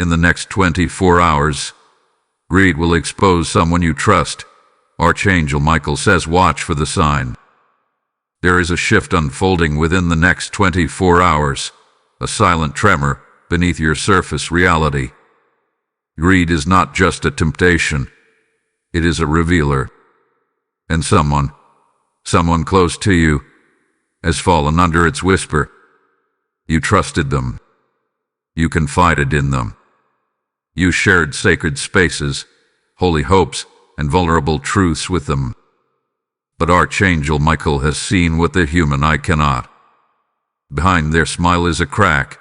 In the next 24 hours, greed will expose someone you trust. Archangel Michael says watch for the sign. There is a shift unfolding within the next 24 hours, a silent tremor beneath your surface reality. Greed is not just a temptation, it is a revealer. And someone close to you, has fallen under its whisper. You trusted them. You confided in them. You shared sacred spaces, holy hopes, and vulnerable truths with them. But Archangel Michael has seen what the human eye cannot. Behind their smile is a crack.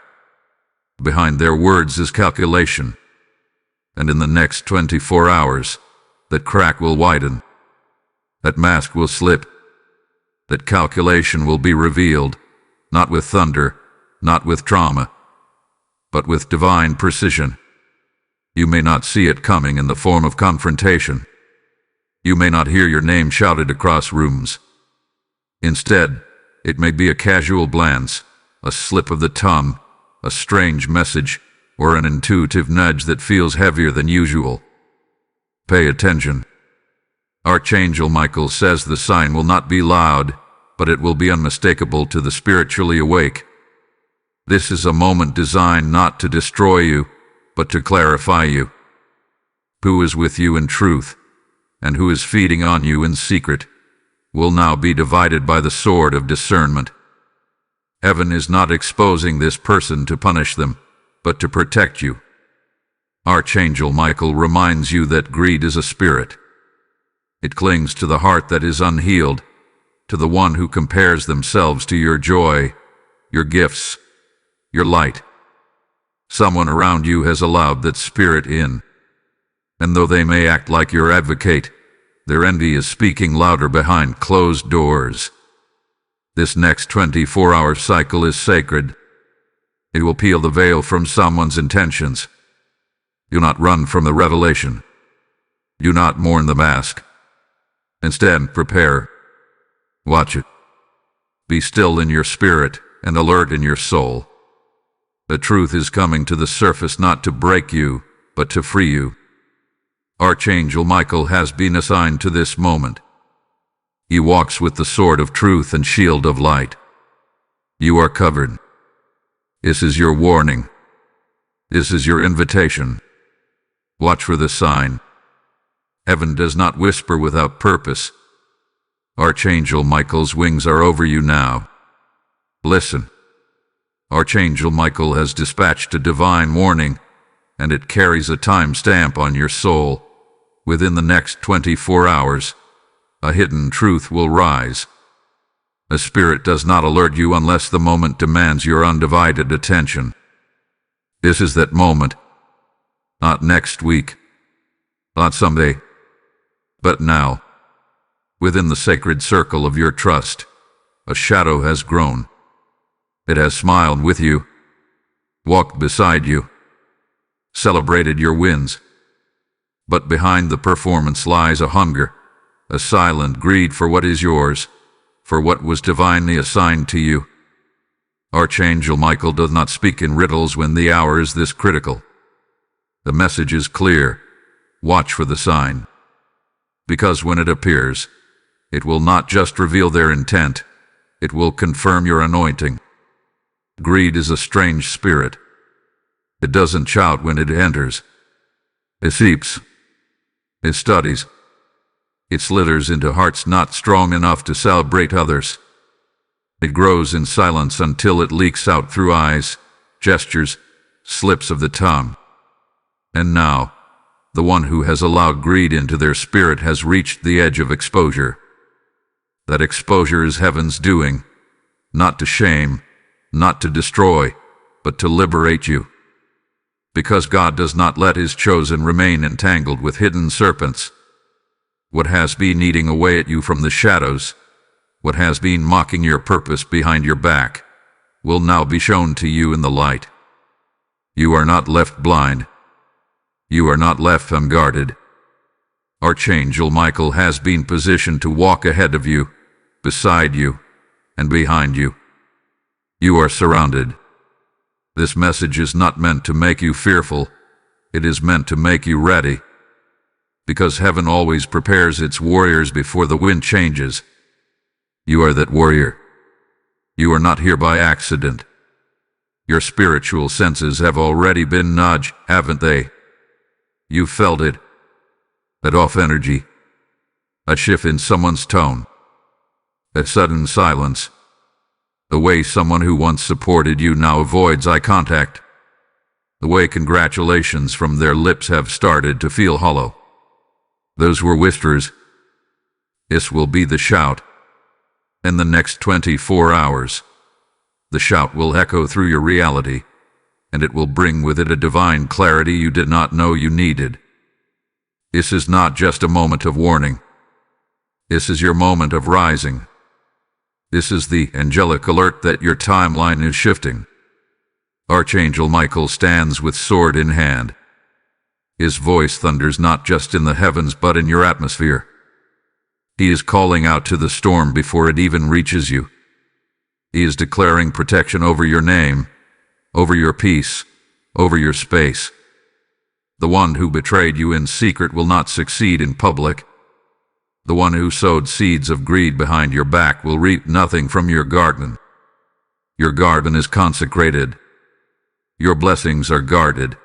Behind their words is calculation. And in the next 24 hours, that crack will widen. That mask will slip. That calculation will be revealed, not with thunder, not with trauma, but with divine precision. You may not see it coming in the form of confrontation. You may not hear your name shouted across rooms. Instead, it may be a casual glance, a slip of the tongue, a strange message, or an intuitive nudge that feels heavier than usual. Pay attention. Archangel Michael says the sign will not be loud, but it will be unmistakable to the spiritually awake. This is a moment designed not to destroy you, but to clarify you. Who is with you in truth, and who is feeding on you in secret, will now be divided by the sword of discernment. Heaven is not exposing this person to punish them, but to protect you. Archangel Michael reminds you that greed is a spirit. It clings to the heart that is unhealed, to the one who compares themselves to your joy, your gifts, your light. Someone around you has allowed that spirit in. And though they may act like your advocate, their envy is speaking louder behind closed doors. This next 24-hour cycle is sacred. It will peel the veil from someone's intentions. Do not run from the revelation. Do not mourn the mask. Instead, prepare. Watch it. Be still in your spirit and alert in your soul. The truth is coming to the surface not to break you, but to free you. Archangel Michael has been assigned to this moment. He walks with the sword of truth and shield of light. You are covered. This is your warning. This is your invitation. Watch for the sign. Heaven does not whisper without purpose. Archangel Michael's wings are over you now. Listen. Archangel Michael has dispatched a divine warning, and it carries a time stamp on your soul. Within the next 24 hours, a hidden truth will rise. A spirit does not alert you unless the moment demands your undivided attention. This is that moment. Not next week, not someday, but now. Within the sacred circle of your trust, a shadow has grown. It has smiled with you, walked beside you, celebrated your wins. But behind the performance lies a hunger, a silent greed for what is yours, for what was divinely assigned to you. Archangel Michael does not speak in riddles when the hour is this critical. The message is clear. Watch for the sign. Because when it appears, it will not just reveal their intent, it will confirm your anointing. Greed is a strange spirit. It doesn't shout when it enters. It seeps. It studies. It slithers into hearts not strong enough to celebrate others. It grows in silence until it leaks out through eyes, gestures, slips of the tongue. And now, the one who has allowed greed into their spirit has reached the edge of exposure. That exposure is heaven's doing, not to shame, not to destroy, but to liberate you. Because God does not let his chosen remain entangled with hidden serpents. What has been eating away at you from the shadows, what has been mocking your purpose behind your back, will now be shown to you in the light. You are not left blind. You are not left unguarded. Archangel Michael has been positioned to walk ahead of you, beside you, and behind you. You are surrounded. This message is not meant to make you fearful, It is meant to make you ready, because heaven always prepares its warriors before the wind changes. You are that warrior. You are not here by accident. Your spiritual senses have already been nudged, haven't they? You felt it. That off energy. A shift in someone's tone. A sudden silence. The way someone who once supported you now avoids eye contact. The way congratulations from their lips have started to feel hollow. Those were whispers. This will be the shout. In the next 24 hours, the shout will echo through your reality, and it will bring with it a divine clarity you did not know you needed. This is not just a moment of warning. This is your moment of rising. This is the angelic alert that your timeline is shifting. Archangel Michael stands with sword in hand. His voice thunders not just in the heavens but in your atmosphere. He is calling out to the storm before it even reaches you. He is declaring protection over your name, over your peace, over your space. The one who betrayed you in secret will not succeed in public. The one who sowed seeds of greed behind your back will reap nothing from your garden. Your garden is consecrated. Your blessings are guarded.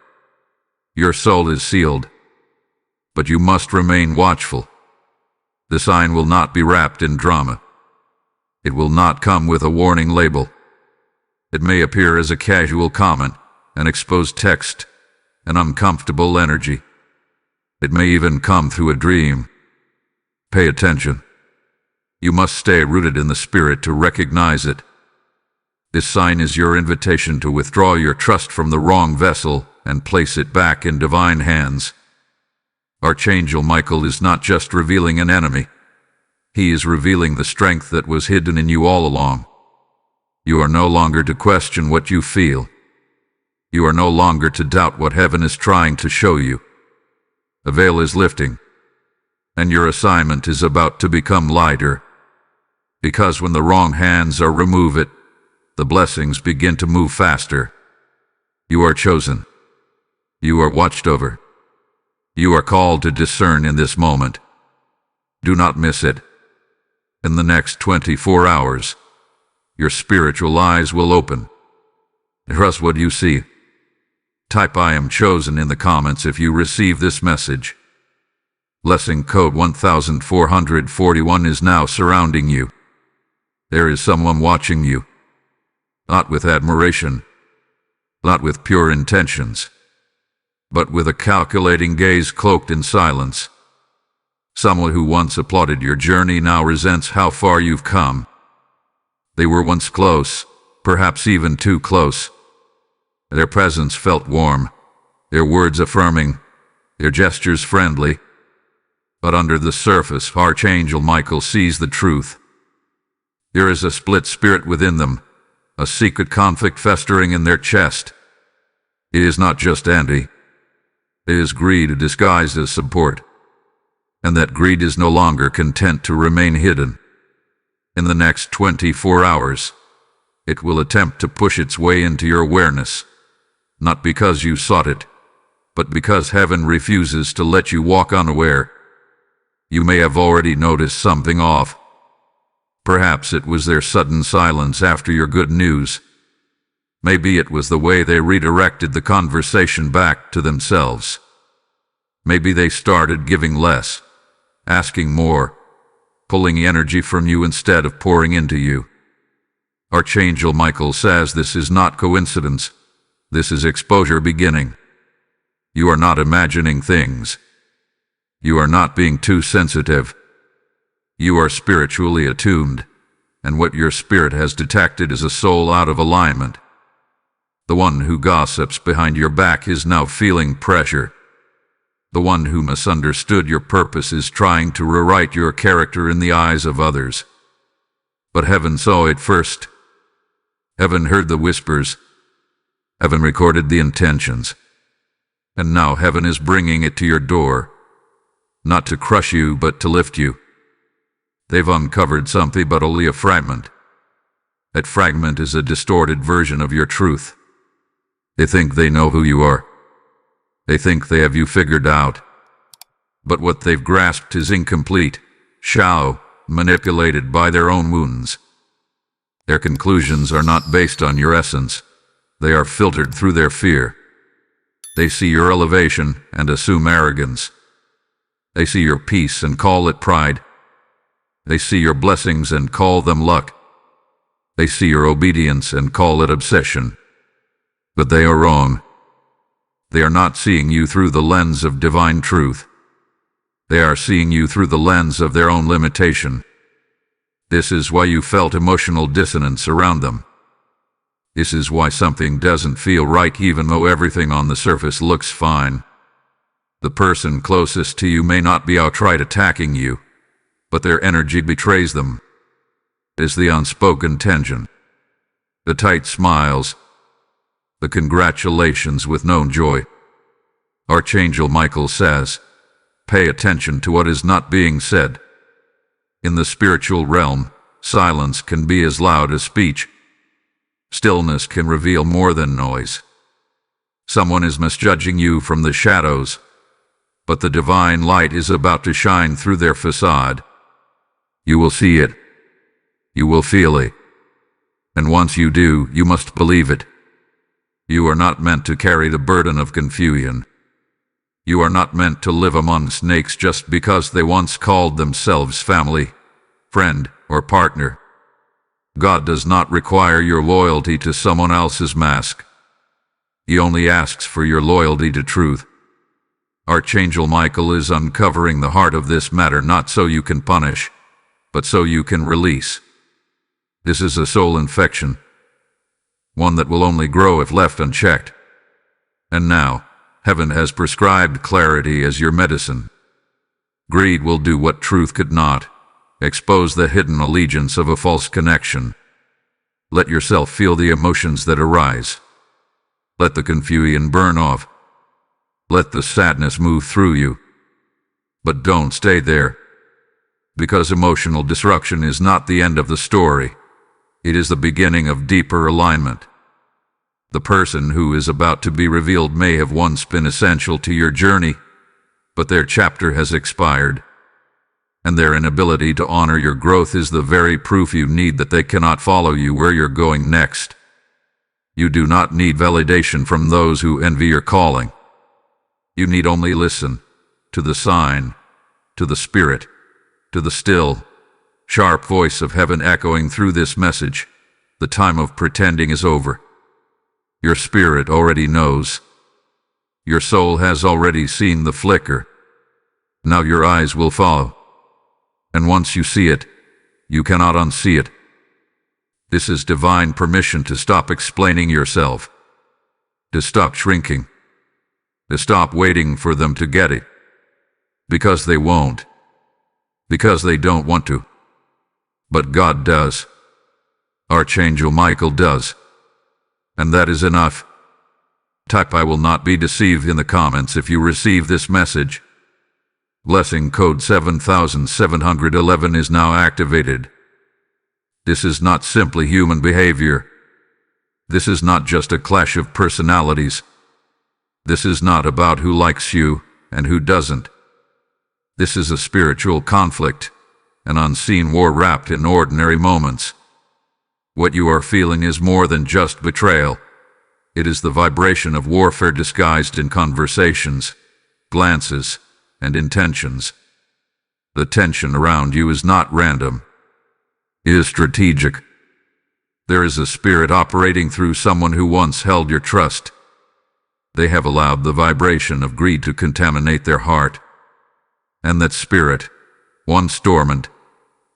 Your soul is sealed. But you must remain watchful. The sign will not be wrapped in drama. It will not come with a warning label. It may appear as a casual comment, an exposed text, an uncomfortable energy. It may even come through a dream. Pay attention. You must stay rooted in the spirit to recognize it. This sign is your invitation to withdraw your trust from the wrong vessel and place it back in divine hands. Archangel Michael is not just revealing an enemy. He is revealing the strength that was hidden in you all along. You are no longer to question what you feel. You are no longer to doubt what heaven is trying to show you. The veil is lifting, and your assignment is about to become lighter. Because when the wrong hands are removed, the blessings begin to move faster. You are chosen. You are watched over. You are called to discern in this moment. Do not miss it. In the next 24 hours, your spiritual eyes will open. Trust what you see. Type "I am chosen" in the comments if you receive this message. Blessing code 1441 is now surrounding you. There is someone watching you. Not with admiration, not with pure intentions, but with a calculating gaze cloaked in silence. Someone who once applauded your journey now resents how far you've come. They were once close, perhaps even too close. Their presence felt warm, their words affirming, their gestures friendly. But under the surface, Archangel Michael sees the truth. There is a split spirit within them, a secret conflict festering in their chest. It is not just envy. It is greed disguised as support. And that greed is no longer content to remain hidden. In the next 24 hours, it will attempt to push its way into your awareness, not because you sought it, but because heaven refuses to let you walk unaware. You may have already noticed something off. Perhaps it was their sudden silence after your good news. Maybe it was the way they redirected the conversation back to themselves. Maybe they started giving less, asking more, pulling energy from you instead of pouring into you. Archangel Michael says this is not coincidence. This is exposure beginning. You are not imagining things. You are not being too sensitive. You are spiritually attuned, and what your spirit has detected is a soul out of alignment. The one who gossips behind your back is now feeling pressure. The one who misunderstood your purpose is trying to rewrite your character in the eyes of others. But heaven saw it first. Heaven heard the whispers. Heaven recorded the intentions. And now heaven is bringing it to your door, not to crush you, but to lift you. They've uncovered something, but only a fragment. That fragment is a distorted version of your truth. They think they know who you are. They think they have you figured out. But what they've grasped is incomplete, shallow, manipulated by their own wounds. Their conclusions are not based on your essence. They are filtered through their fear. They see your elevation and assume arrogance. They see your peace and call it pride. They see your blessings and call them luck. They see your obedience and call it obsession. But they are wrong. They are not seeing you through the lens of divine truth. They are seeing you through the lens of their own limitation. This is why you felt emotional dissonance around them. This is why something doesn't feel right even though everything on the surface looks fine. The person closest to you may not be outright attacking you, but their energy betrays them. It is the unspoken tension, the tight smiles, the congratulations with no joy. Archangel Michael says, pay attention to what is not being said. In the spiritual realm, silence can be as loud as speech. Stillness can reveal more than noise. Someone is misjudging you from the shadows, but the divine light is about to shine through their facade. You will see it. You will feel it. And once you do, you must believe it. You are not meant to carry the burden of confusion. You are not meant to live among snakes just because they once called themselves family, friend, or partner. God does not require your loyalty to someone else's mask. He only asks for your loyalty to truth. Archangel Michael is uncovering the heart of this matter not so you can punish, but so you can release. This is a soul infection, one that will only grow if left unchecked. And now, heaven has prescribed clarity as your medicine. Greed will do what truth could not, expose the hidden allegiance of a false connection. Let yourself feel the emotions that arise. Let the confusion burn off. Let the sadness move through you. But don't stay there, because emotional disruption is not the end of the story. It is the beginning of deeper alignment. The person who is about to be revealed may have once been essential to your journey, but their chapter has expired, and their inability to honor your growth is the very proof you need that they cannot follow you where you're going next. You do not need validation from those who envy your calling. You need only listen to the sign, to the spirit, to the still, sharp voice of heaven echoing through this message. The time of pretending is over. Your spirit already knows. Your soul has already seen the flicker. Now your eyes will follow. And once you see it, you cannot unsee it. This is divine permission to stop explaining yourself, to stop shrinking, to stop waiting for them to get it. Because they won't. Because they don't want to. But God does. Archangel Michael does. And that is enough. Type "I will not be deceived" in the comments if you receive this message. Blessing code 7711 is now activated. This is not simply human behavior. This is not just a clash of personalities. This is not about who likes you and who doesn't. This is a spiritual conflict, an unseen war wrapped in ordinary moments. What you are feeling is more than just betrayal. It is the vibration of warfare disguised in conversations, glances, and intentions. The tension around you is not random. It is strategic. There is a spirit operating through someone who once held your trust. They have allowed the vibration of greed to contaminate their heart. And that spirit, once dormant,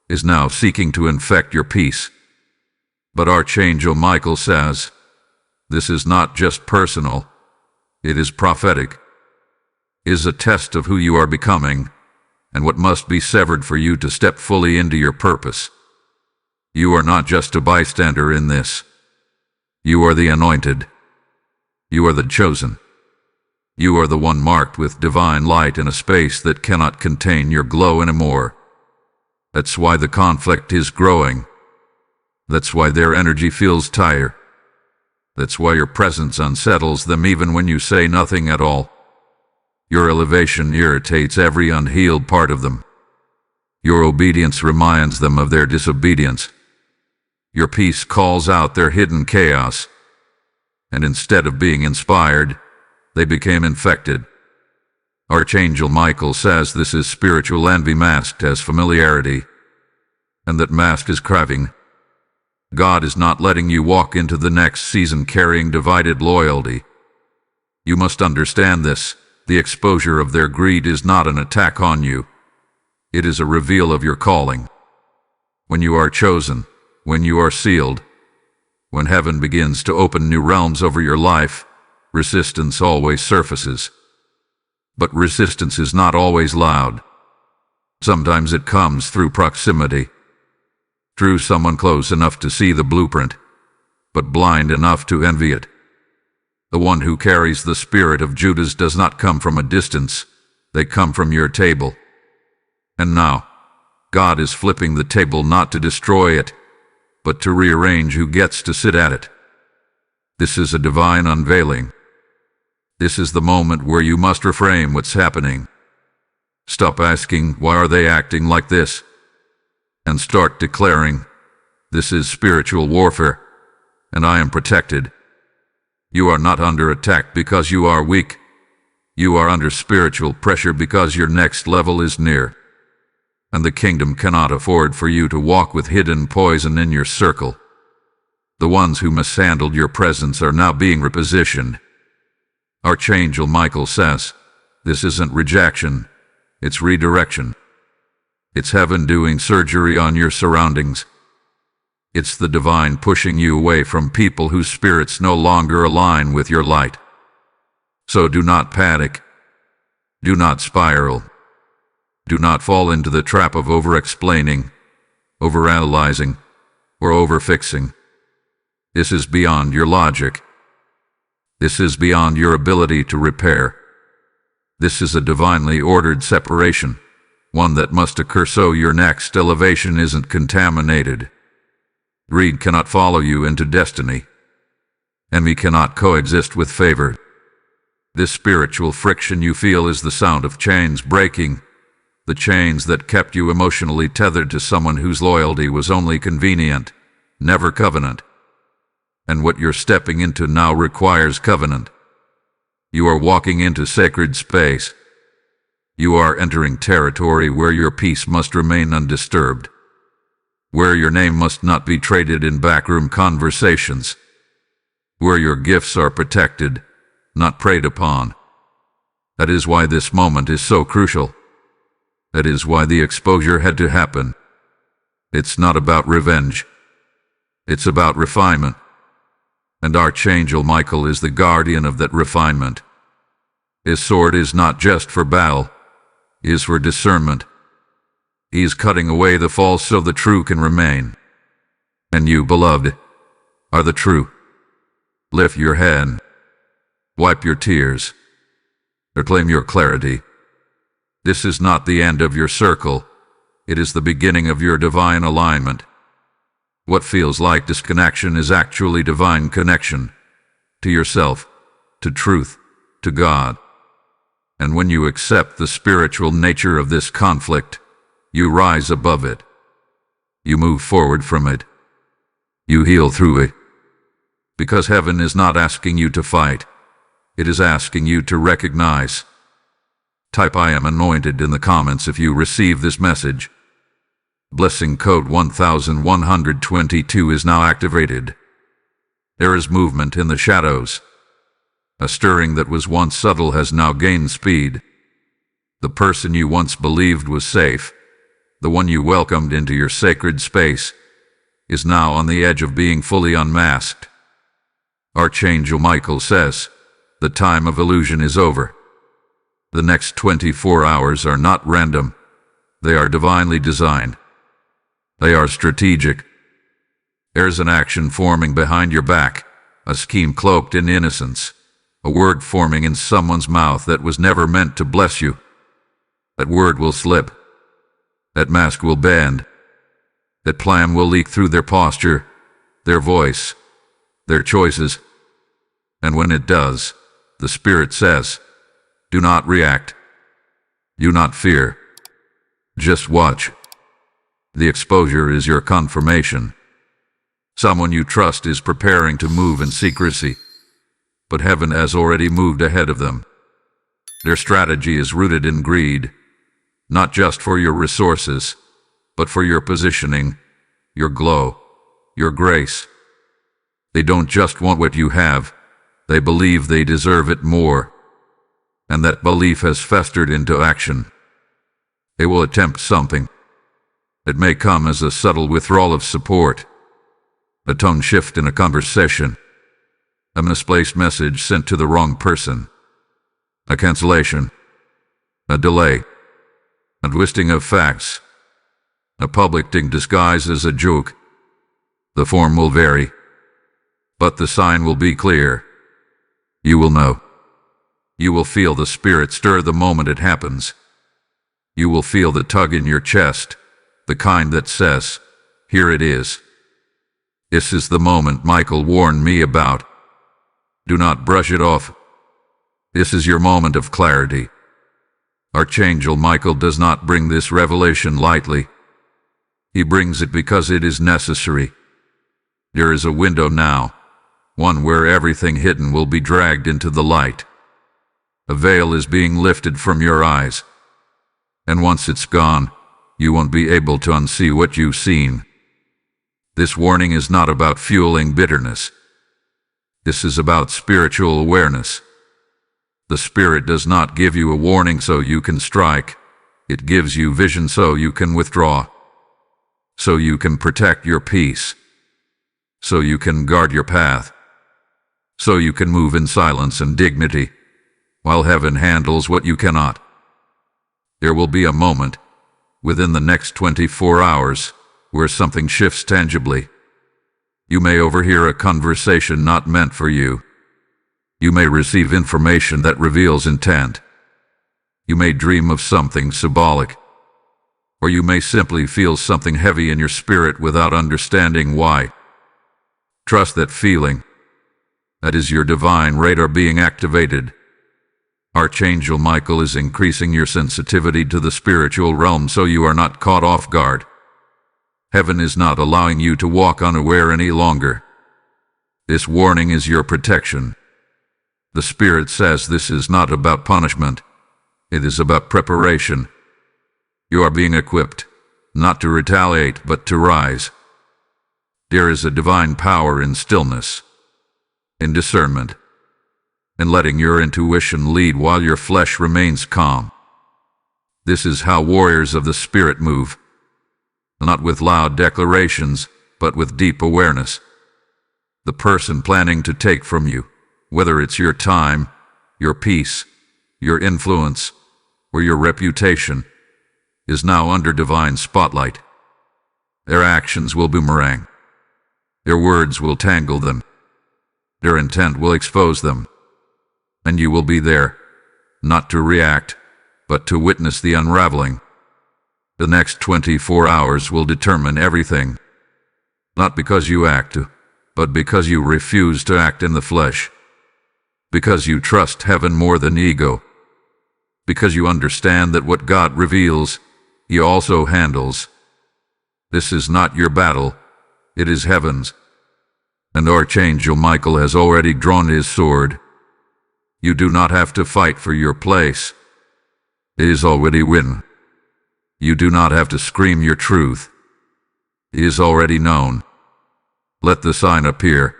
is now seeking to infect your peace. But Archangel Michael says, this is not just personal, it is prophetic. It is a test of who you are becoming, and what must be severed for you to step fully into your purpose. You are not just a bystander in this. You are the anointed. You are the chosen. You are the one marked with divine light in a space that cannot contain your glow anymore. That's why the conflict is growing. That's why their energy feels tired. That's why your presence unsettles them even when you say nothing at all. Your elevation irritates every unhealed part of them. Your obedience reminds them of their disobedience. Your peace calls out their hidden chaos. And instead of being inspired, they became infected. Archangel Michael says this is spiritual envy masked as familiarity, and that mask is craving. God is not letting you walk into the next season carrying divided loyalty. You must understand this. The exposure of their greed is not an attack on you. It is a reveal of your calling. When you are chosen, when you are sealed, when heaven begins to open new realms over your life, resistance always surfaces. But resistance is not always loud. Sometimes it comes through proximity, through someone close enough to see the blueprint, but blind enough to envy it. The one who carries the spirit of Judas does not come from a distance. They come from your table. And now, God is flipping the table not to destroy it, but to rearrange who gets to sit at it. This is a divine unveiling. This is the moment where you must reframe what's happening. Stop asking, why are they acting like this? And start declaring, this is spiritual warfare, and I am protected. You are not under attack because you are weak. You are under spiritual pressure because your next level is near. And the kingdom cannot afford for you to walk with hidden poison in your circle. The ones who mishandled your presence are now being repositioned. Archangel Michael says, this isn't rejection, it's redirection. It's heaven doing surgery on your surroundings. It's the divine pushing you away from people whose spirits no longer align with your light. So do not panic. Do not spiral. Do not fall into the trap of over-explaining, overanalyzing, or over-fixing. This is beyond your logic. This is beyond your ability to repair. This is a divinely ordered separation, one that must occur so your next elevation isn't contaminated. Greed cannot follow you into destiny. Envy cannot coexist with favor. This spiritual friction you feel is the sound of chains breaking, the chains that kept you emotionally tethered to someone whose loyalty was only convenient, never covenant. And what you're stepping into now requires covenant. You are walking into sacred space. You are entering territory where your peace must remain undisturbed, where your name must not be traded in backroom conversations, where your gifts are protected, not preyed upon. That is why this moment is so crucial. That is why the exposure had to happen. It's not about revenge. It's about refinement. And Archangel Michael is the guardian of that refinement. His sword is not just for battle, it is for discernment. He is cutting away the false so the true can remain. And you, beloved, are the true. Lift your head. Wipe your tears. Proclaim your clarity. This is not the end of your circle. It is the beginning of your divine alignment. What feels like disconnection is actually divine connection. To yourself, to truth, to God. And when you accept the spiritual nature of this conflict, you rise above it. You move forward from it. You heal through it. Because heaven is not asking you to fight. It is asking you to recognize. Type I am anointed in the comments if you receive this message. Blessing code 1122 is now activated. There is movement in the shadows. A stirring that was once subtle has now gained speed. The person you once believed was safe, the one you welcomed into your sacred space, is now on the edge of being fully unmasked. Archangel Michael says, the time of illusion is over. The next 24 hours are not random. They are divinely designed. They are strategic. There's an action forming behind your back, a scheme cloaked in innocence, a word forming in someone's mouth that was never meant to bless you. That word will slip. That mask will bend. That plan will leak through their posture, their voice, their choices. And when it does, the Spirit says, Do not react. Do not fear. Just watch. The exposure is your confirmation. Someone you trust is preparing to move in secrecy, but heaven has already moved ahead of them. Their strategy is rooted in greed, not just for your resources, but for your positioning, your glow, your grace. They don't just want what you have, they believe they deserve it more, and that belief has festered into action. They will attempt something. It may come as a subtle withdrawal of support, a tone shift in a conversation, a misplaced message sent to the wrong person, a cancellation, a delay, a twisting of facts, a public thing disguised as a joke. The form will vary, but the sign will be clear. You will know. You will feel the spirit stir the moment it happens. You will feel the tug in your chest, the kind that says, "Here it is." This is the moment Michael warned me about. Do not brush it off. This is your moment of clarity. Archangel Michael does not bring this revelation lightly. He brings it because it is necessary. There is a window now, one where everything hidden will be dragged into the light. A veil is being lifted from your eyes, and once it's gone, you won't be able to unsee what you've seen. This warning is not about fueling bitterness. This is about spiritual awareness. The Spirit does not give you a warning so you can strike. It gives you vision so you can withdraw, so you can protect your peace, so you can guard your path, so you can move in silence and dignity, while heaven handles what you cannot. There will be a moment, within the next 24 hours, where something shifts tangibly. You may overhear a conversation not meant for you. You may receive information that reveals intent. You may dream of something symbolic. Or you may simply feel something heavy in your spirit without understanding why. Trust that feeling. That is your divine radar being activated. Archangel Michael is increasing your sensitivity to the spiritual realm so you are not caught off guard. Heaven is not allowing you to walk unaware any longer. This warning is your protection. The Spirit says this is not about punishment. It is about preparation. You are being equipped, not to retaliate, but to rise. There is a divine power in stillness, in discernment, in letting your intuition lead while your flesh remains calm. This is how warriors of the Spirit move, not with loud declarations, but with deep awareness. The person planning to take from you, whether it's your time, your peace, your influence, or your reputation, is now under divine spotlight. Their actions will boomerang. Their words will tangle them. Their intent will expose them. And you will be there, not to react, but to witness the unraveling. The next 24 hours will determine everything. Not because you act, but because you refuse to act in the flesh. Because you trust heaven more than ego. Because you understand that what God reveals, He also handles. This is not your battle, it is heaven's. And Archangel Michael has already drawn his sword. You do not have to fight for your place. It is already win. You do not have to scream your truth. It is already known. Let the sign appear.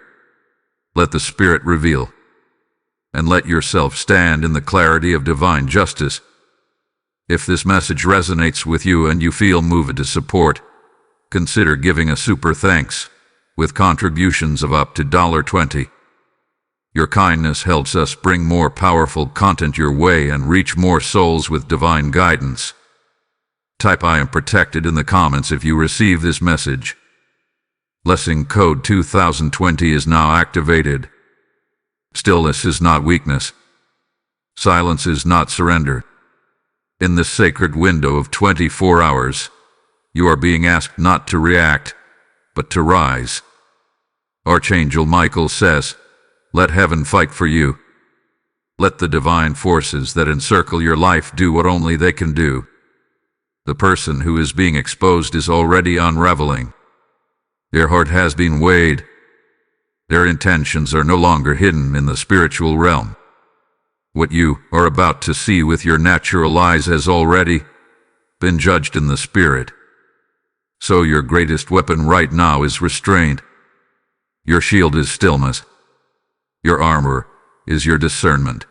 Let the Spirit reveal. And let yourself stand in the clarity of divine justice. If this message resonates with you and you feel moved to support, consider giving a super thanks with contributions of up to $20. Your kindness helps us bring more powerful content your way and reach more souls with divine guidance. Type "I am protected" in the comments if you receive this message. Blessing code 2020 is now activated. Stillness is not weakness. Silence is not surrender. In this sacred window of 24 hours, you are being asked not to react, but to rise. Archangel Michael says, let heaven fight for you. Let the divine forces that encircle your life do what only they can do. The person who is being exposed is already unraveling. Their heart has been weighed. Their intentions are no longer hidden in the spiritual realm. What you are about to see with your natural eyes has already been judged in the spirit. So your greatest weapon right now is restraint. Your shield is stillness. Your armor is your discernment.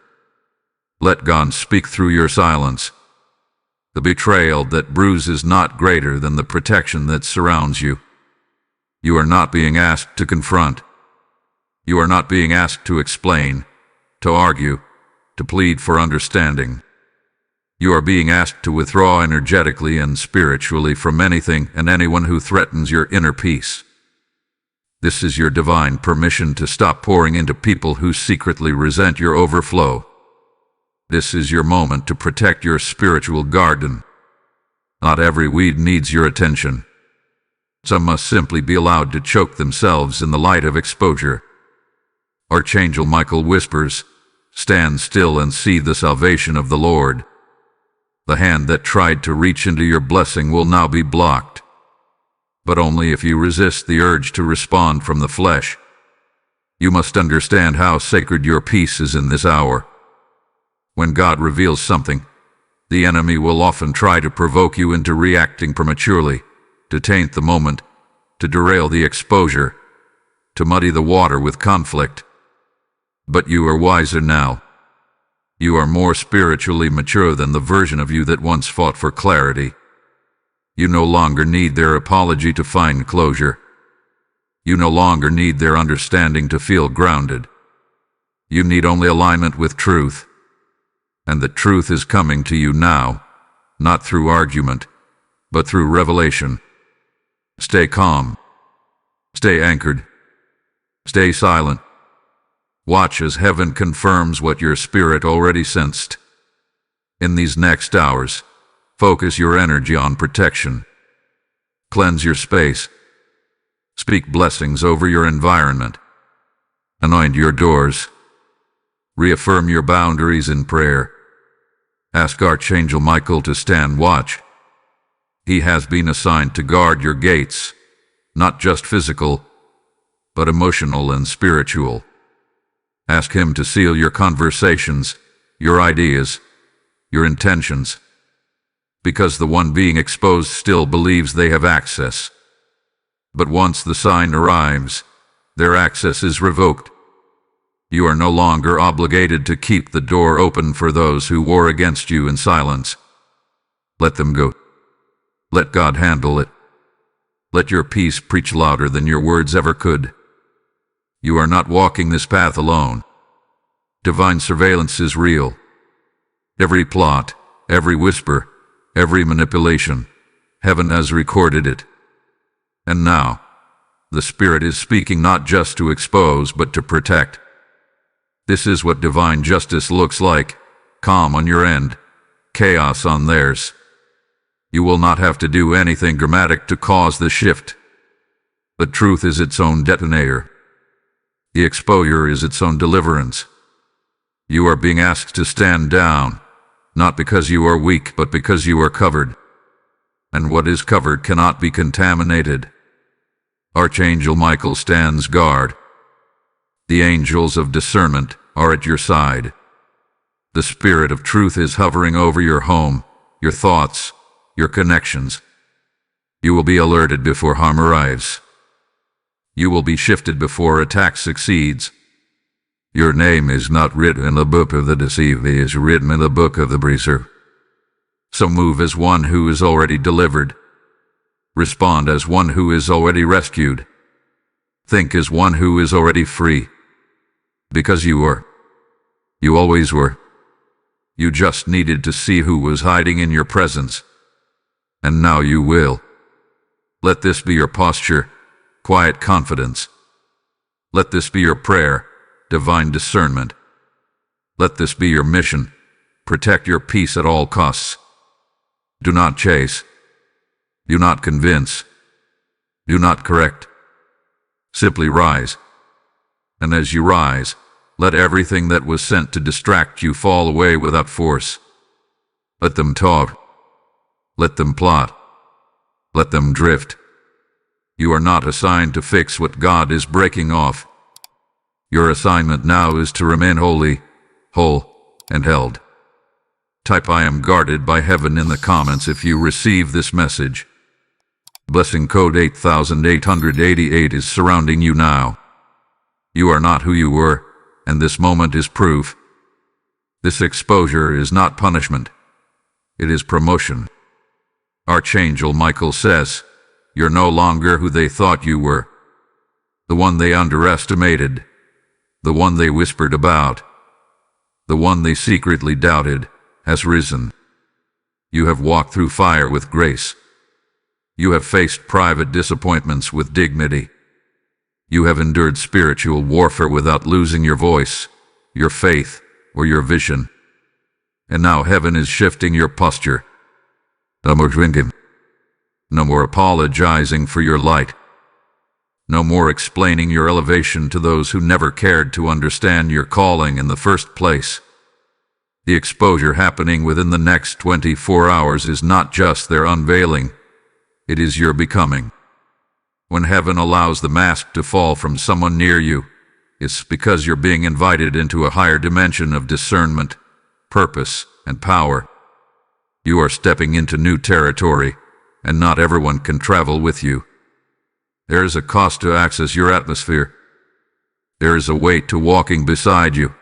Let God speak through your silence. The betrayal that bruises not greater than the protection that surrounds you. You are not being asked to confront. You are not being asked to explain, to argue, to plead for understanding. You are being asked to withdraw energetically and spiritually from anything and anyone who threatens your inner peace. This is your divine permission to stop pouring into people who secretly resent your overflow. This is your moment to protect your spiritual garden. Not every weed needs your attention. Some must simply be allowed to choke themselves in the light of exposure. Archangel Michael whispers, "Stand still and see the salvation of the Lord." The hand that tried to reach into your blessing will now be blocked. But only if you resist the urge to respond from the flesh. You must understand how sacred your peace is in this hour. When God reveals something, the enemy will often try to provoke you into reacting prematurely, to taint the moment, to derail the exposure, to muddy the water with conflict. But you are wiser now. You are more spiritually mature than the version of you that once fought for clarity. You no longer need their apology to find closure. You no longer need their understanding to feel grounded. You need only alignment with truth. And the truth is coming to you now, not through argument, but through revelation. Stay calm. Stay anchored. Stay silent. Watch as heaven confirms what your spirit already sensed. In these next hours, focus your energy on protection. Cleanse your space. Speak blessings over your environment. Anoint your doors. Reaffirm your boundaries in prayer. Ask Archangel Michael to stand watch. He has been assigned to guard your gates, not just physical, but emotional and spiritual. Ask him to seal your conversations, your ideas, your intentions, because the one being exposed still believes they have access. But once the sign arrives, their access is revoked. You are no longer obligated to keep the door open for those who war against you in silence. Let them go. Let God handle it. Let your peace preach louder than your words ever could. You are not walking this path alone. Divine surveillance is real. Every plot, every whisper, every manipulation, heaven has recorded it. And now, the Spirit is speaking not just to expose but to protect. This is what divine justice looks like: calm on your end, chaos on theirs. You will not have to do anything dramatic to cause the shift. The truth is its own detonator. The exposure is its own deliverance. You are being asked to stand down, not because you are weak, but because you are covered. And what is covered cannot be contaminated. Archangel Michael stands guard. The angels of discernment are at your side. The Spirit of truth is hovering over your home, your thoughts, your connections. You will be alerted before harm arrives. You will be shifted before attack succeeds. Your name is not written in the book of the deceived, it is written in the book of the preserved. So move as one who is already delivered. Respond as one who is already rescued. Think as one who is already free. Because you were. You always were. You just needed to see who was hiding in your presence. And now you will. Let this be your posture, quiet confidence. Let this be your prayer, divine discernment. Let this be your mission, protect your peace at all costs. Do not chase. Do not convince. Do not correct. Simply rise. And as you rise, Let everything that was sent to distract you fall away without force. Let them talk. Let them plot. Let them drift. You are not assigned to fix what God is breaking off. Your assignment now is to remain holy, whole, and held. Type "I am guarded by heaven" in the comments if you receive this message. Blessing code 8888 is surrounding you now. You are not who you were, and this moment is proof. This exposure is not punishment. It is promotion. Archangel Michael says, you're no longer who they thought you were. The one they underestimated. The one they whispered about. The one they secretly doubted has risen. You have walked through fire with grace. You have faced private disappointments with dignity. You have endured spiritual warfare without losing your voice, your faith, or your vision. And now heaven is shifting your posture. No more drinking. No more apologizing for your light. No more explaining your elevation to those who never cared to understand your calling in the first place. The exposure happening within the next 24 hours is not just their unveiling. It is your becoming. When heaven allows the mask to fall from someone near you, it's because you're being invited into a higher dimension of discernment, purpose, and power. You are stepping into new territory, and not everyone can travel with you. There is a cost to access your atmosphere. There is a weight to walking beside you.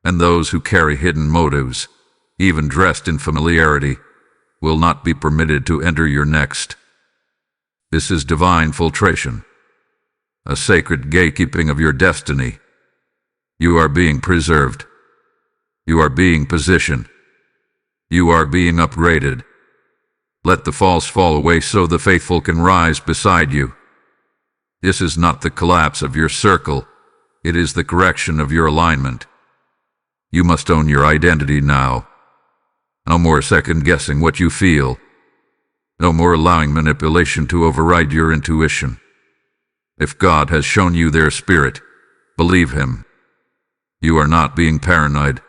And those who carry hidden motives, even dressed in familiarity, will not be permitted to enter your next. This is divine filtration, a sacred gatekeeping of your destiny. You are being preserved. You are being positioned. You are being upgraded. Let the false fall away so the faithful can rise beside you. This is not the collapse of your circle. It is the correction of your alignment. You must own your identity now. No more second-guessing what you feel. No more allowing manipulation to override your intuition. If God has shown you their spirit, believe Him. You are not being paranoid.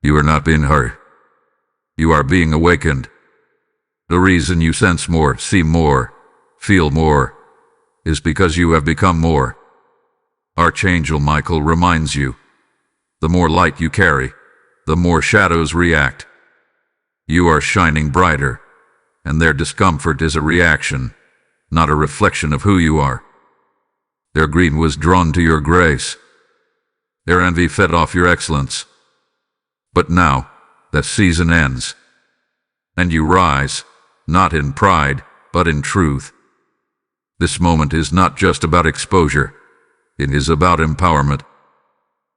You are not being hurt. You are being awakened. The reason you sense more, see more, feel more, is because you have become more. Archangel Michael reminds you, the more light you carry, the more shadows react. You are shining brighter, and their discomfort is a reaction, not a reflection of who you are. Their greed was drawn to your grace. Their envy fed off your excellence. But now, that season ends, and you rise, not in pride, but in truth. This moment is not just about exposure. It is about empowerment.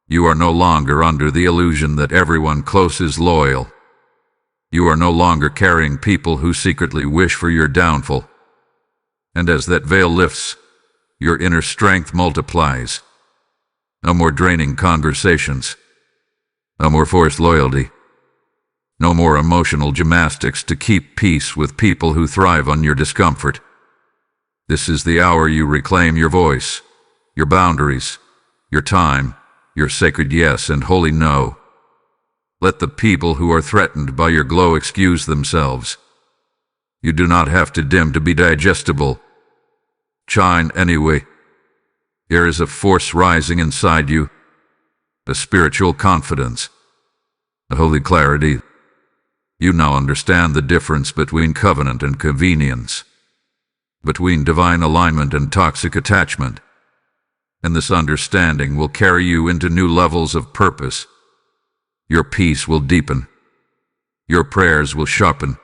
You are no longer under the illusion that everyone close is loyal. You are no longer carrying people who secretly wish for your downfall. And as that veil lifts, your inner strength multiplies. No more draining conversations. No more forced loyalty. No more emotional gymnastics to keep peace with people who thrive on your discomfort. This is the hour you reclaim your voice, your boundaries, your time, your sacred yes and holy no. Let the people who are threatened by your glow excuse themselves. You do not have to dim to be digestible. Shine anyway. There is a force rising inside you, a spiritual confidence, a holy clarity. You now understand the difference between covenant and convenience, between divine alignment and toxic attachment. And this understanding will carry you into new levels of purpose. Your peace will deepen. Your prayers will sharpen.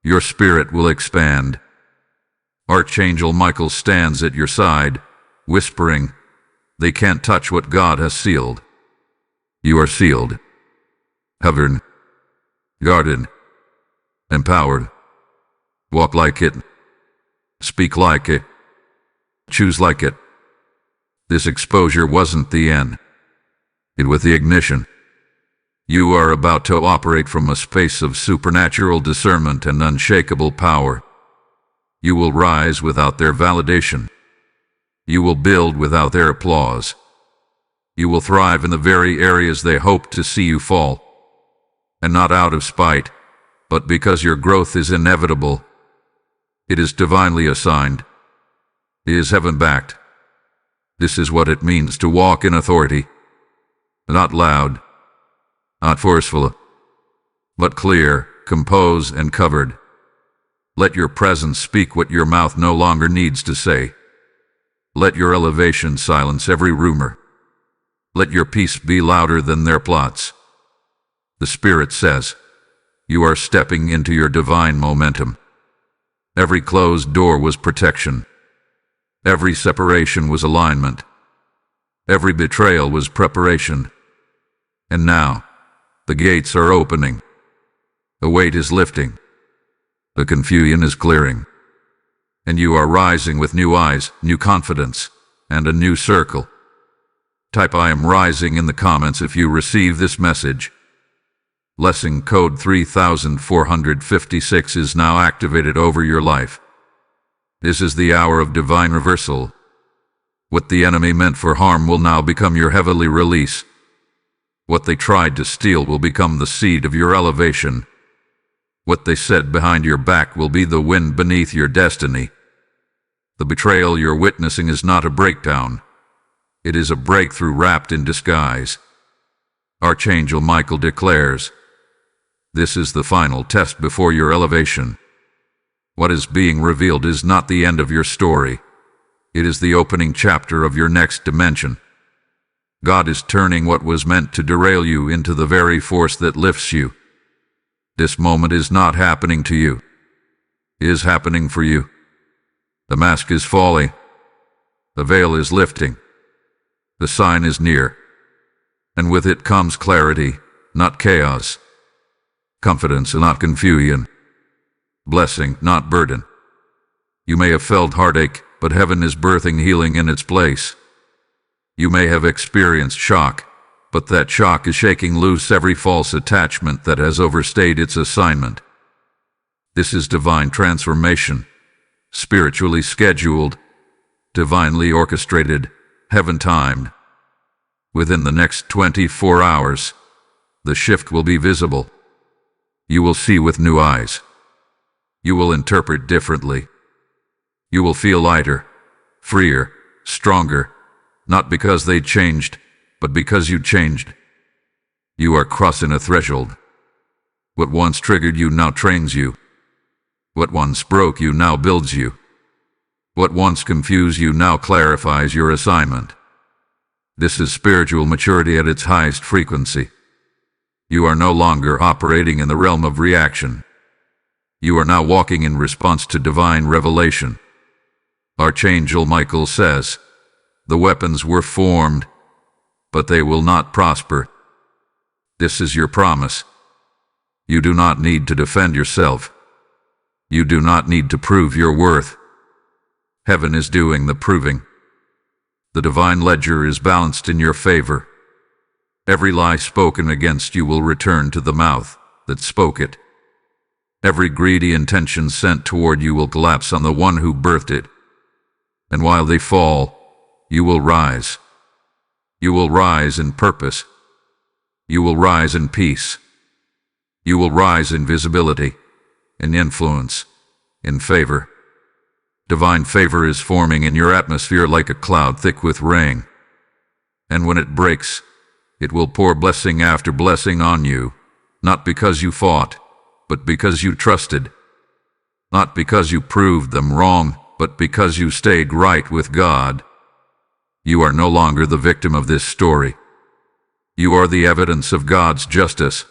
Your spirit will expand. Archangel Michael stands at your side, whispering, "They can't touch what God has sealed." You are sealed, covered, guarded, empowered. Walk like it. Speak like it. Choose like it. This exposure wasn't the end. It was the ignition. You are about to operate from a space of supernatural discernment and unshakable power. You will rise without their validation. You will build without their applause. You will thrive in the very areas they hoped to see you fall. And not out of spite, but because your growth is inevitable. It is divinely assigned. It is heaven-backed. This is what it means to walk in authority. Not loud, not forceful, but clear, composed, and covered. Let your presence speak what your mouth no longer needs to say. Let your elevation silence every rumor. Let your peace be louder than their plots. The Spirit says, you are stepping into your divine momentum. Every closed door was protection. Every separation was alignment. Every betrayal was preparation. And now, the gates are opening. The weight is lifting. The confusion is clearing. And you are rising with new eyes, new confidence, and a new circle. Type I am rising in the comments if you receive this message. Blessing code 3456 is now activated over your life. This is the hour of divine reversal. What the enemy meant for harm will now become your heavenly release. What they tried to steal will become the seed of your elevation. What they said behind your back will be the wind beneath your destiny. The betrayal you're witnessing is not a breakdown. It is a breakthrough wrapped in disguise. Archangel Michael declares, this is the final test before your elevation. What is being revealed is not the end of your story. It is the opening chapter of your next dimension. God is turning what was meant to derail you into the very force that lifts you. This moment is not happening to you. It is happening for you. The mask is falling. The veil is lifting. The sign is near. And with it comes clarity, not chaos. Confidence and not confusion. Blessing, not burden. You may have felt heartache, but heaven is birthing healing in its place. You may have experienced shock, but that shock is shaking loose every false attachment that has overstayed its assignment. This is divine transformation, spiritually scheduled, divinely orchestrated, heaven-timed. Within the next 24 hours, the shift will be visible. You will see with new eyes. You will interpret differently. You will feel lighter, freer, stronger, not because they changed, but because you changed. You are crossing a threshold. What once triggered you now trains you. What once broke you now builds you. What once confused you now clarifies your assignment. This is spiritual maturity at its highest frequency. You are no longer operating in the realm of reaction. You are now walking in response to divine revelation. Archangel Michael says, the weapons were formed, but they will not prosper. This is your promise. You do not need to defend yourself. You do not need to prove your worth. Heaven is doing the proving. The divine ledger is balanced in your favor. Every lie spoken against you will return to the mouth that spoke it. Every greedy intention sent toward you will collapse on the one who birthed it. And while they fall, you will rise. You will rise in purpose. You will rise in peace. You will rise in visibility, in influence, in favor. Divine favor is forming in your atmosphere like a cloud thick with rain. And when it breaks, it will pour blessing after blessing on you, not because you fought, but because you trusted. Not because you proved them wrong, but because you stayed right with God. You are no longer the victim of this story. You are the evidence of God's justice.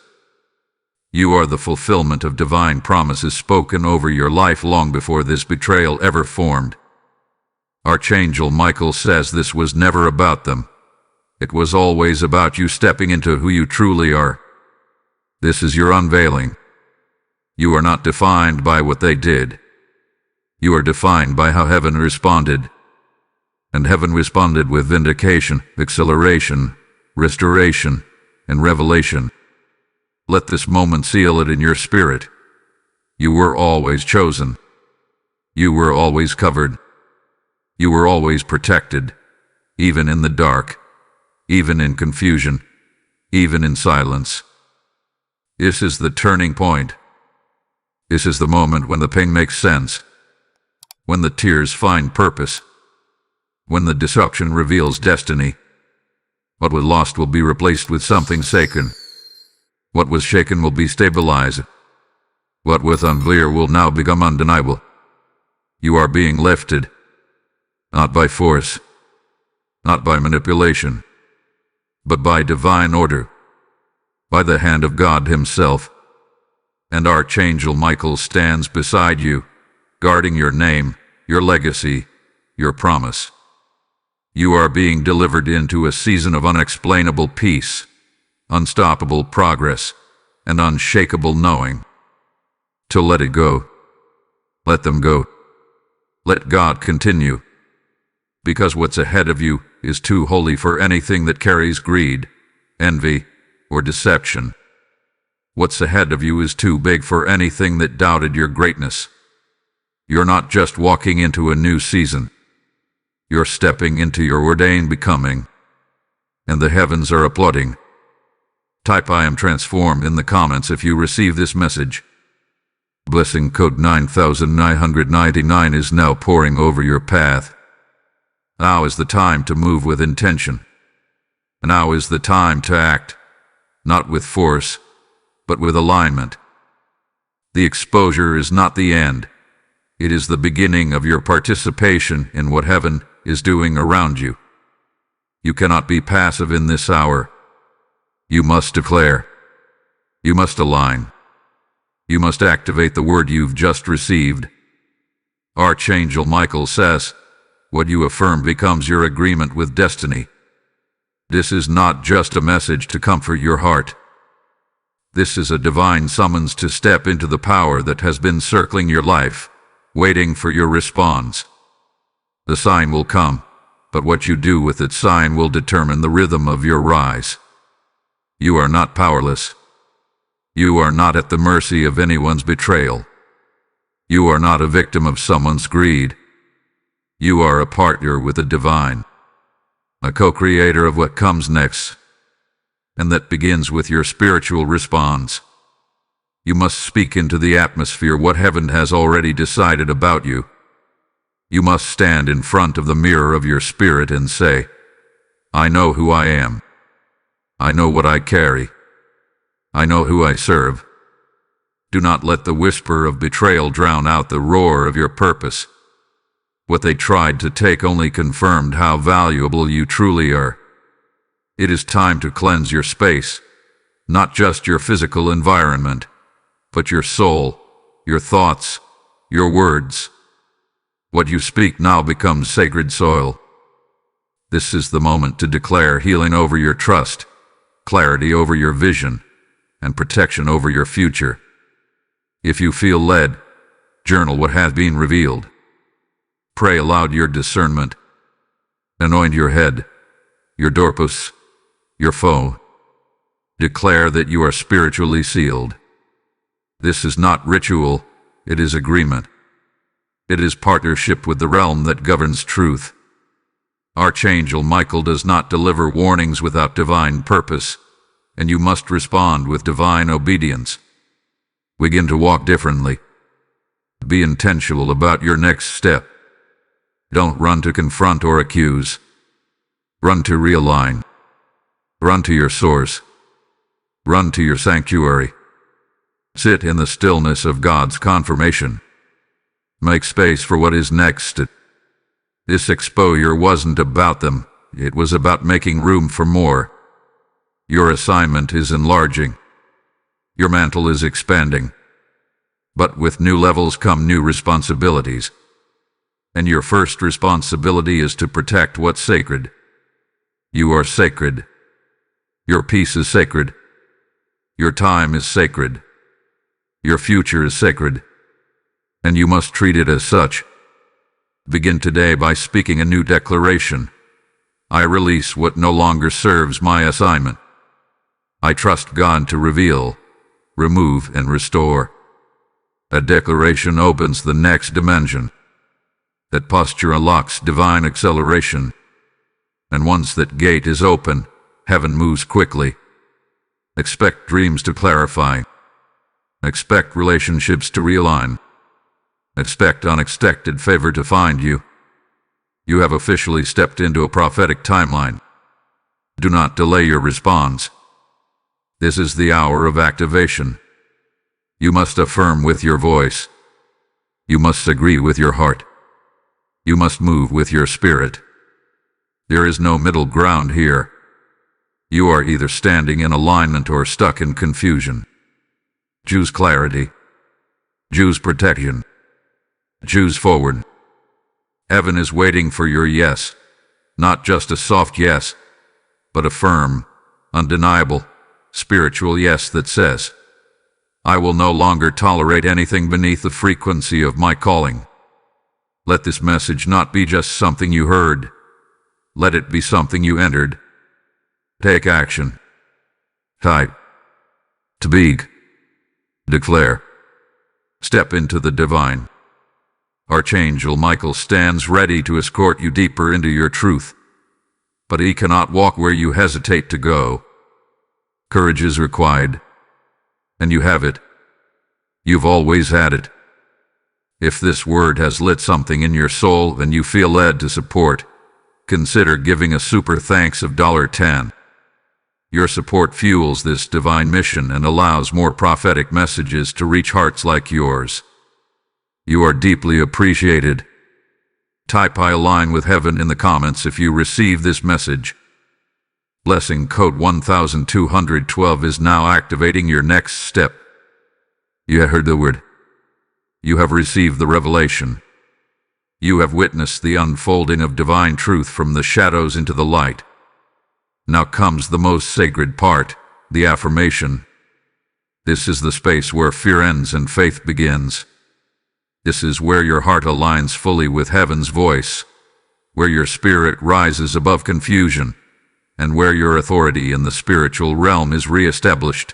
You are the fulfillment of divine promises spoken over your life long before this betrayal ever formed. Archangel Michael says this was never about them. It was always about you stepping into who you truly are. This is your unveiling. You are not defined by what they did. You are defined by how heaven responded. And heaven responded with vindication, acceleration, restoration, and revelation. Let this moment seal it in your spirit. You were always chosen. You were always covered. You were always protected, even in the dark. even in confusion, even in silence. This is the turning point. This is the moment when the pain makes sense, when the tears find purpose, when the disruption reveals destiny. What was lost will be replaced with something sacred. What was shaken will be stabilized. What was unclear will now become undeniable. You are being lifted, not by force, not by manipulation, but by divine order, by the hand of God Himself. And Archangel Michael stands beside you, guarding your name, your legacy, your promise. You are being delivered into a season of unexplainable peace, unstoppable progress, and unshakable knowing. To let it go. Let them go. Let God continue. Because what's ahead of you is too holy for anything that carries greed, envy, or deception. What's ahead of you is too big for anything that doubted your greatness. You're not just walking into a new season. You're stepping into your ordained becoming. And the heavens are applauding. Type "I am transformed" in the comments if you receive this message. Blessing code 9999 is now pouring over your path. Now is the time to move with intention. Now is the time to act, not with force, but with alignment. The exposure is not the end. It is the beginning of your participation in what heaven is doing around you. You cannot be passive in this hour. You must declare. You must align. You must activate the word you've just received. Archangel Michael says, what you affirm becomes your agreement with destiny. This is not just a message to comfort your heart. This is a divine summons to step into the power that has been circling your life, waiting for your response. The sign will come, but what you do with its sign will determine the rhythm of your rise. You are not powerless. You are not at the mercy of anyone's betrayal. You are not a victim of someone's greed. You are a partner with the divine, a co-creator of what comes next. And that begins with your spiritual response. You must speak into the atmosphere what heaven has already decided about you. You must stand in front of the mirror of your spirit and say, I know who I am. I know what I carry. I know who I serve. Do not let the whisper of betrayal drown out the roar of your purpose. What they tried to take only confirmed how valuable you truly are. It is time to cleanse your space, not just your physical environment, but your soul, your thoughts, your words. What you speak now becomes sacred soil. This is the moment to declare healing over your trust, clarity over your vision, and protection over your future. If you feel led, journal what has been revealed. Pray aloud your discernment. Anoint your head, your doorposts, your foe. Declare that you are spiritually sealed. This is not ritual, it is agreement. It is partnership with the realm that governs truth. Archangel Michael does not deliver warnings without divine purpose, and you must respond with divine obedience. Begin to walk differently. Be intentional about your next step. Don't run to confront or accuse. Run to realign. Run to your source. Run to your sanctuary. Sit in the stillness of God's confirmation. Make space for what is next. This exposure wasn't about them. It was about making room for more. Your assignment is enlarging. Your mantle is expanding. But with new levels come new responsibilities. And your first responsibility is to protect what's sacred. You are sacred. Your peace is sacred. Your time is sacred. Your future is sacred. And you must treat it as such. Begin today by speaking a new declaration. I release what no longer serves my assignment. I trust God to reveal, remove, and restore. That declaration opens the next dimension. That posture unlocks divine acceleration. And once that gate is open, heaven moves quickly. Expect dreams to clarify. Expect relationships to realign. Expect unexpected favor to find you. You have officially stepped into a prophetic timeline. Do not delay your response. This is the hour of activation. You must affirm with your voice. You must agree with your heart. You must move with your spirit. There is no middle ground here. You are either standing in alignment or stuck in confusion. Choose clarity. Choose protection. Choose forward. Heaven is waiting for your yes, not just a soft yes, but a firm, undeniable, spiritual yes that says, I will no longer tolerate anything beneath the frequency of my calling. Let this message not be just something you heard. Let it be something you entered. Take action. Type. To be. Declare. Step into the divine. Archangel Michael stands ready to escort you deeper into your truth. But he cannot walk where you hesitate to go. Courage is required. And you have it. You've always had it. If this word has lit something in your soul and you feel led to support, consider giving a super thanks of $10. Your support fuels this divine mission and allows more prophetic messages to reach hearts like yours. You are deeply appreciated. Type I align with heaven in the comments if you receive this message. Blessing code 1212 is now activating your next step. You have heard the word. You have received the revelation. You have witnessed the unfolding of divine truth from the shadows into the light. Now comes the most sacred part, the affirmation. This is the space where fear ends and faith begins. This is where your heart aligns fully with heaven's voice, where your spirit rises above confusion, and where your authority in the spiritual realm is re-established.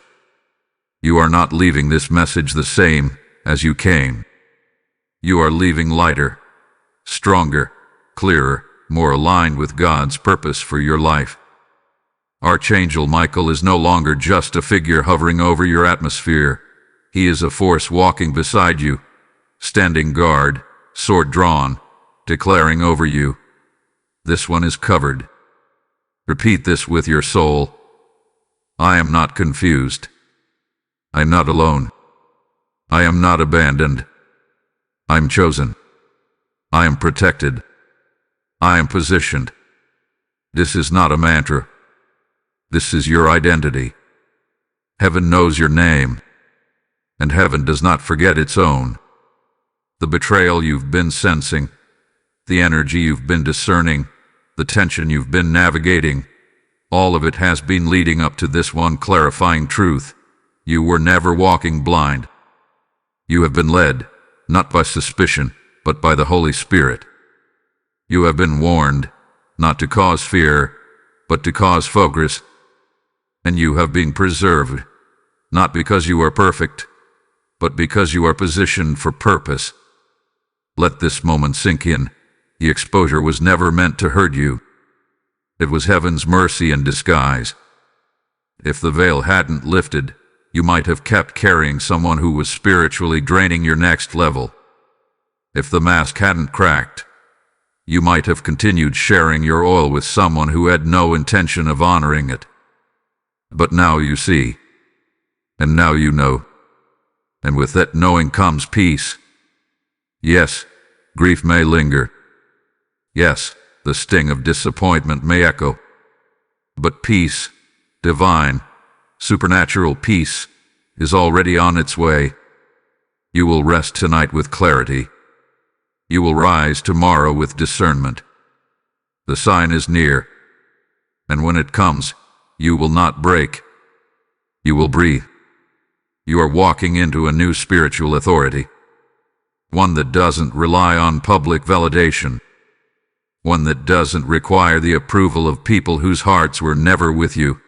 You are not leaving this message the same as you came. You are leaving lighter, stronger, clearer, more aligned with God's purpose for your life. Archangel Michael is no longer just a figure hovering over your atmosphere. He is a force walking beside you, standing guard, sword drawn, declaring over you, this one is covered. Repeat this with your soul. I am not confused. I am not alone. I am not abandoned. I am chosen. I am protected. I am positioned. This is not a mantra. This is your identity. Heaven knows your name, and heaven does not forget its own. The betrayal you've been sensing, the energy you've been discerning, the tension you've been navigating, all of it has been leading up to this one clarifying truth. You were never walking blind. You have been led, not by suspicion, but by the Holy Spirit. You have been warned, not to cause fear, but to cause focus. And you have been preserved, not because you are perfect, but because you are positioned for purpose. Let this moment sink in. The exposure was never meant to hurt you. It was heaven's mercy in disguise. If the veil hadn't lifted, you might have kept carrying someone who was spiritually draining your next level. If the mask hadn't cracked, you might have continued sharing your oil with someone who had no intention of honoring it. But now you see, and now you know, and with that knowing comes peace. Yes, grief may linger. Yes, the sting of disappointment may echo. But peace, divine, supernatural peace, is already on its way. You will rest tonight with clarity. You will rise tomorrow with discernment. The sign is near, and when it comes, you will not break. You will breathe. You are walking into a new spiritual authority. One that doesn't rely on public validation. One that doesn't require the approval of people whose hearts were never with you.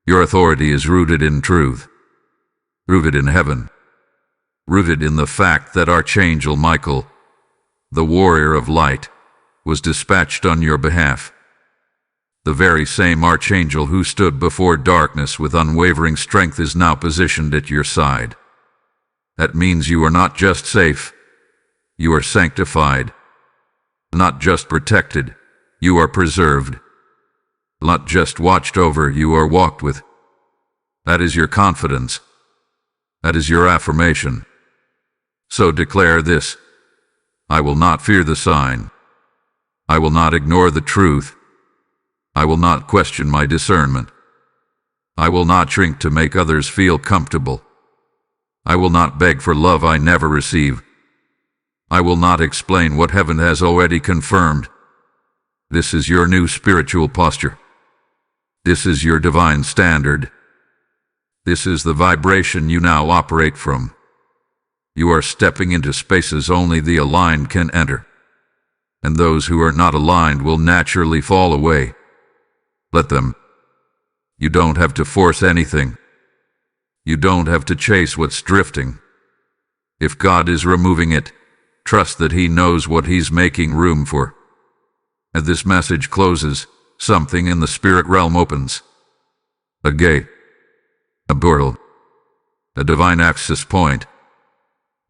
Your authority is rooted in truth. Rooted in heaven. Rooted in the fact that Archangel Michael, the warrior of light, was dispatched on your behalf. The very same archangel who stood before darkness with unwavering strength is now positioned at your side. That means you are not just safe, you are sanctified. Not just protected, you are preserved. Not just watched over, you are walked with. That is your confidence. That is your affirmation. So declare this: I will not fear the sign. I will not ignore the truth. I will not question my discernment. I will not shrink to make others feel comfortable. I will not beg for love I never receive. I will not explain what heaven has already confirmed. This is your new spiritual posture. This is your divine standard. This is the vibration you now operate from. You are stepping into spaces only the aligned can enter, and those who are not aligned will naturally fall away. Let them. You don't have to force anything. You don't have to chase what's drifting. If God is removing it, trust that He knows what He's making room for. As this message closes, something in the spirit realm opens. A gate, a portal, a divine access point,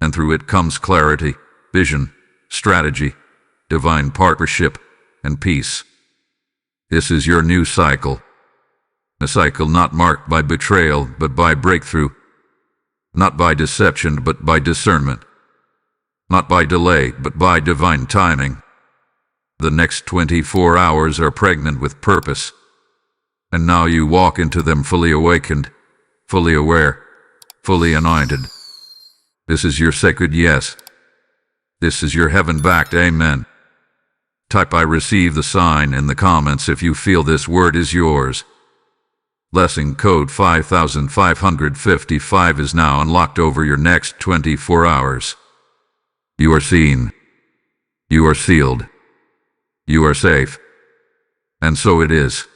and through it comes clarity, vision, strategy, divine partnership, and peace. This is your new cycle. A cycle not marked by betrayal, but by breakthrough. Not by deception, but by discernment. Not by delay, but by divine timing. The next 24 hours are pregnant with purpose. And now you walk into them fully awakened, fully aware, fully anointed. This is your sacred yes. This is your heaven-backed amen. Type I receive the sign in the comments if you feel this word is yours. Blessing code 5555 is now unlocked over your next 24 hours. You are seen. You are sealed. You are safe. And so it is.